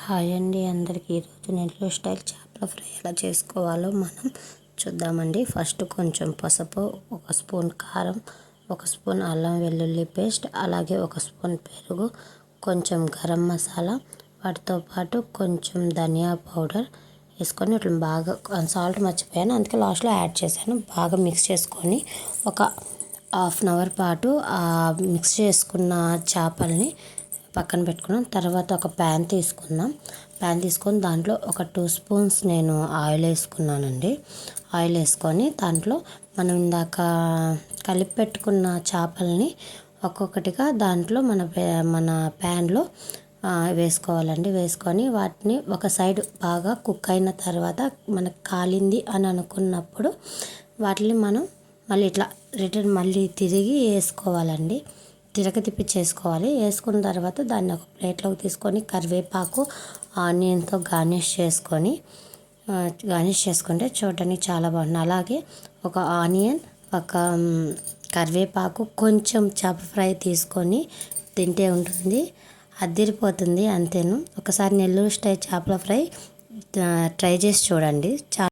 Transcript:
Hi అండి అందరికీ. ఈరోజు నెల్లూరు స్టైల్ చేపల ఫ్రై ఎలా చేసుకోవాలో మనం చూద్దామండి. ఫస్ట్ కొంచెం పసుపు, ఒక స్పూన్ కారం, ఒక స్పూన్ అల్లం వెల్లుల్లి పేస్ట్, అలాగే ఒక స్పూన్ పెరుగు, కొంచెం గరం మసాలా, వాటితో పాటు కొంచెం ధనియా పౌడర్ వేసుకొని ఇట్లా బాగా, సాల్ట్ మర్చిపోయాను అందుకే లాస్ట్లో యాడ్ చేశాను. బాగా మిక్స్ చేసుకొని ఒక హాఫ్ అన్ అవర్ పాటు మిక్స్ చేసుకున్న చేపల్ని పక్కన పెట్టుకున్నాం. తర్వాత ఒక ప్యాన్ తీసుకొని దాంట్లో ఒక 2 స్పూన్స్ నేను ఆయిల్ వేసుకున్నానండి. ఆయిల్ వేసుకొని దాంట్లో మనం ఇందాక కలిపి పెట్టుకున్న చేపల్ని ఒక్కొక్కటిగా దాంట్లో మన ప్యాన్లో వేసుకోవాలండి. వేసుకొని వాటిని ఒక సైడ్ బాగా కుక్ అయిన తర్వాత మనకు కాలింది అని అనుకున్నప్పుడు వాటిని మనం మళ్ళీ ఇట్లా రిటర్న్ మళ్ళీ తిరిగి వేసుకోవాలండి. తిప్పి చేసుకోవాలి. వేసుకున్న తర్వాత దాన్ని ఒక ప్లేట్లోకి తీసుకొని కరివేపాకు ఆనియన్తో గార్నిష్ చేసుకుంటే చూడడానికి చాలా బాగుంటుంది. అలాగే ఒక ఆనియన్, ఒక కరివేపాకు, కొంచెం చేప ఫ్రై తీసుకొని తింటే ఉంటుంది, అదిరిపోతుంది. అంతేను. ఒకసారి నెల్లూరు స్టైల్ చేపల ఫ్రై ట్రై చేసి చూడండి.